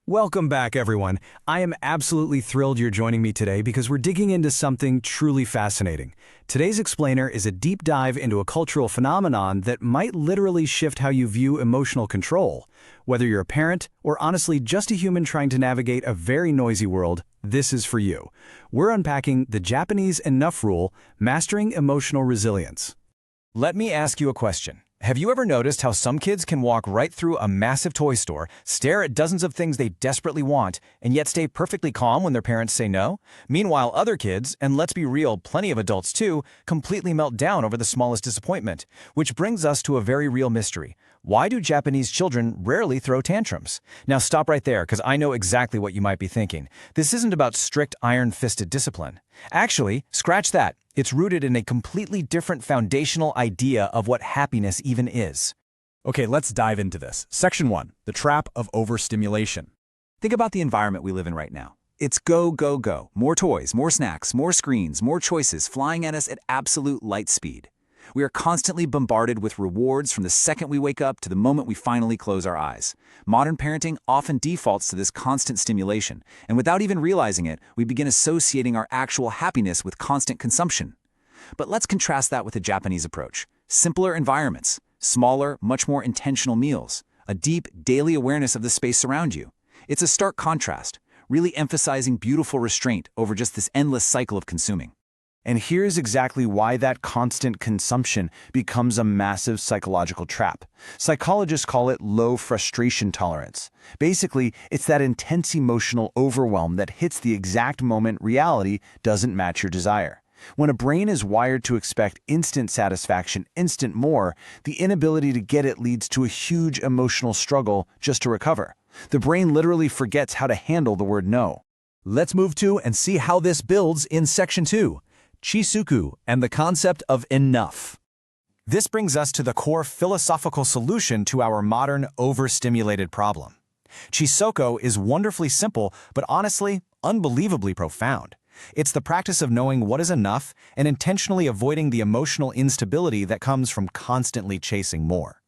Welcome back, everyone. I am absolutely thrilled you're joining me today because we're digging into something truly fascinating. Today's explainer is a deep dive into a cultural phenomenon that might literally shift how you view emotional control. Whether you're a parent or honestly just a human trying to navigate a very noisy world, this is for you. We're unpacking the Japanese enough rule, mastering emotional resilience. Let me ask you a question. Have you ever noticed how some kids can walk right through a massive toy store, stare at dozens of things they desperately want, and yet stay perfectly calm when their parents say no? Meanwhile, other kids, and let's be real, plenty of adults too, completely melt down over the smallest disappointment. Which brings us to a very real mystery. Why do Japanese children rarely throw tantrums? Now stop right there, because I know exactly what you might be thinking. This isn't about strict iron-fisted discipline. Actually, scratch that. It's rooted in a completely different foundational idea of what happiness even is. Okay, let's dive into this. Section 1, the trap of overstimulation. Think about the environment we live in right now. It's go, go, go. More toys, more snacks, more screens, more choices flying at us at absolute light speed. We are constantly bombarded with rewards from the second we wake up to the moment we finally close our eyes. Modern parenting often defaults to this constant stimulation, and without even realizing it, we begin associating our actual happiness with constant consumption. But let's contrast that with the Japanese approach. Simpler environments, smaller, much more intentional meals, a deep, daily awareness of the space around you. It's a stark contrast, really emphasizing beautiful restraint over just this endless cycle of consuming. And here's exactly why that constant consumption becomes a massive psychological trap. Psychologists call it low frustration tolerance. Basically, it's that intense emotional overwhelm that hits the exact moment reality doesn't match your desire. When a brain is wired to expect instant satisfaction, instant more, the inability to get it leads to a huge emotional struggle just to recover. The brain literally forgets how to handle the word no. Let's move to and see how this builds in Section 2. Chisoku and the concept of enough. This brings us to the core philosophical solution to our modern overstimulated problem. Chisoku is wonderfully simple, but honestly, unbelievably profound. It's the practice of knowing what is enough and intentionally avoiding the emotional instability that comes from constantly chasing more.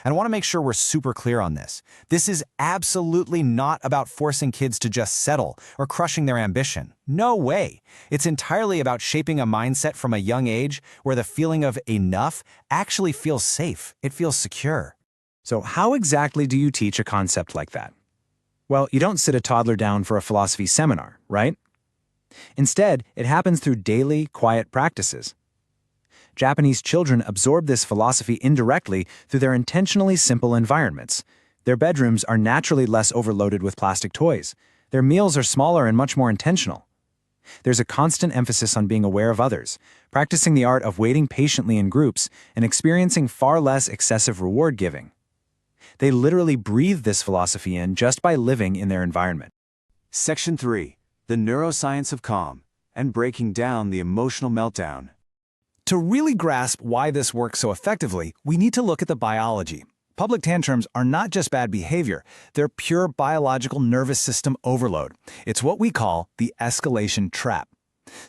And I want to make sure we're super clear on this. This is absolutely not about forcing kids to just settle or crushing their ambition. No way. It's entirely about shaping a mindset from a young age where the feeling of enough actually feels safe. It feels secure. So how exactly do you teach a concept like that? Well, you don't sit a toddler down for a philosophy seminar, right? Instead, it happens through daily, quiet practices. Japanese children absorb this philosophy indirectly through their intentionally simple environments. Their bedrooms are naturally less overloaded with plastic toys. Their meals are smaller and much more intentional. There's a constant emphasis on being aware of others, practicing the art of waiting patiently in groups, and experiencing far less excessive reward giving. They literally breathe this philosophy in just by living in their environment. Section 3, the neuroscience of calm and breaking down the emotional meltdown. To really grasp why this works so effectively, we need to look at the biology. Public tantrums are not just bad behavior, they're pure biological nervous system overload. It's what we call the escalation trap.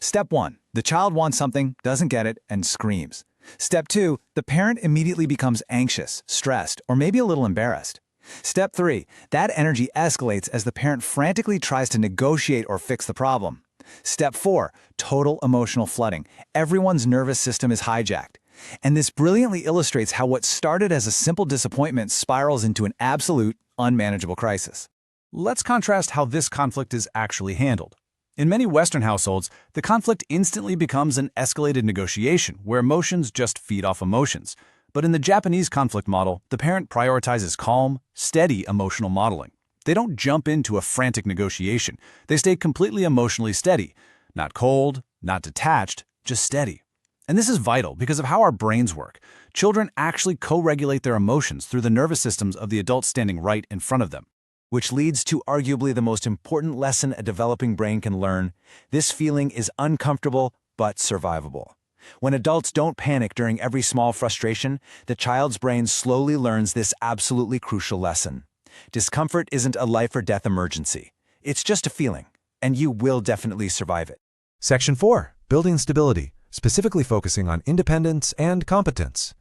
Step 1, the child wants something, doesn't get it, and screams. Step 2, the parent immediately becomes anxious, stressed, or maybe a little embarrassed. Step 3, that energy escalates as the parent frantically tries to negotiate or fix the problem. Step 4, total emotional flooding. Everyone's nervous system is hijacked. And this brilliantly illustrates how what started as a simple disappointment spirals into an absolute, unmanageable crisis. Let's contrast how this conflict is actually handled. In many Western households, the conflict instantly becomes an escalated negotiation where emotions just feed off emotions. But in the Japanese conflict model, the parent prioritizes calm, steady emotional modeling. They don't jump into a frantic negotiation. They stay completely emotionally steady. Not cold, not detached, just steady. And this is vital because of how our brains work. Children actually co-regulate their emotions through the nervous systems of the adults standing right in front of them. Which leads to arguably the most important lesson a developing brain can learn. This feeling is uncomfortable but survivable. When adults don't panic during every small frustration, the child's brain slowly learns this absolutely crucial lesson. Discomfort isn't a life or death emergency. It's just a feeling, and you will definitely survive it. Section 4, building stability, specifically focusing on independence and competence.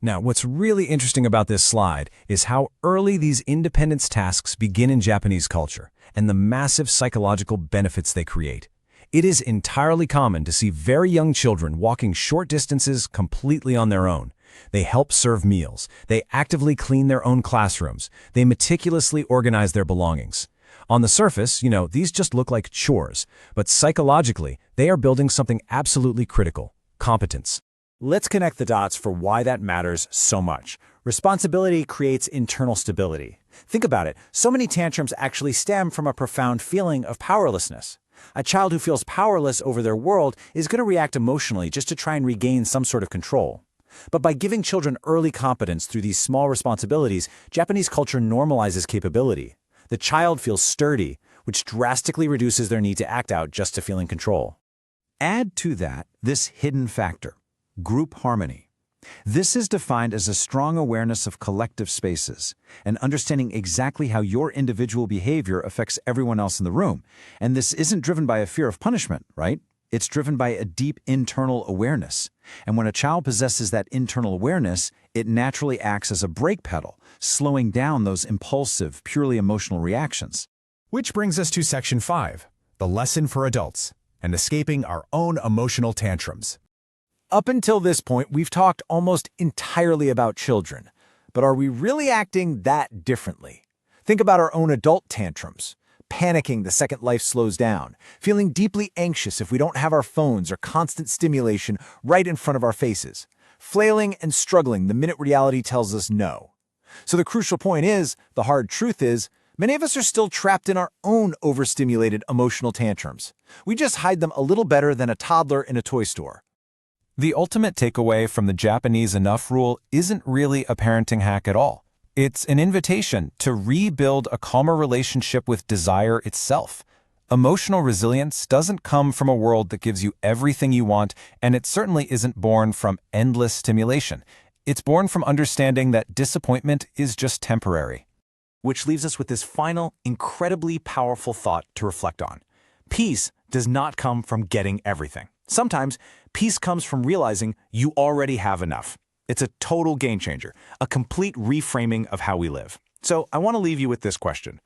Now, what's really interesting about this slide is how early these independence tasks begin in Japanese culture and the massive psychological benefits they create. It is entirely common to see very young children walking short distances completely on their own. They help serve meals. They actively clean their own classrooms. They meticulously organize their belongings. On the surface, these just look like chores, but psychologically, they are building something absolutely critical: competence. Let's connect the dots for why that matters so much. Responsibility creates internal stability. Think about it. So many tantrums actually stem from a profound feeling of powerlessness. A child who feels powerless over their world is going to react emotionally just to try and regain some sort of control. But by giving children early competence through these small responsibilities, Japanese culture normalizes capability. The child feels sturdy, which drastically reduces their need to act out just to feel in control. Add to that this hidden factor: group harmony. This is defined as a strong awareness of collective spaces and understanding exactly how your individual behavior affects everyone else in the room. And this isn't driven by a fear of punishment, right? It's driven by a deep internal awareness. And when a child possesses that internal awareness, it naturally acts as a brake pedal, slowing down those impulsive, purely emotional reactions. Which brings us to Section 5, the lesson for adults, and escaping our own emotional tantrums. Up until this point, we've talked almost entirely about children. But are we really acting that differently? Think about our own adult tantrums. Panicking the second life slows down, feeling deeply anxious if we don't have our phones or constant stimulation right in front of our faces, flailing and struggling the minute reality tells us no. So the crucial point is, the hard truth is, many of us are still trapped in our own overstimulated emotional tantrums. We just hide them a little better than a toddler in a toy store. The ultimate takeaway from the Japanese enough rule isn't really a parenting hack at all. It's an invitation to rebuild a calmer relationship with desire itself. Emotional resilience doesn't come from a world that gives you everything you want, and it certainly isn't born from endless stimulation. It's born from understanding that disappointment is just temporary. Which leaves us with this final, incredibly powerful thought to reflect on. Peace does not come from getting everything. Sometimes, peace comes from realizing you already have enough. It's a total game changer, a complete reframing of how we live. So I want to leave you with this question.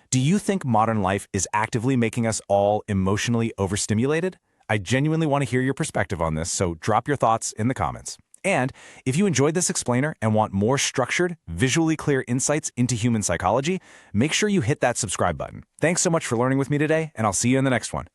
Do you think modern life is actively making us all emotionally overstimulated? I genuinely want to hear your perspective on this, so drop your thoughts in the comments. And if you enjoyed this explainer and want more structured, visually clear insights into human psychology, make sure you hit that subscribe button. Thanks so much for learning with me today, and I'll see you in the next one.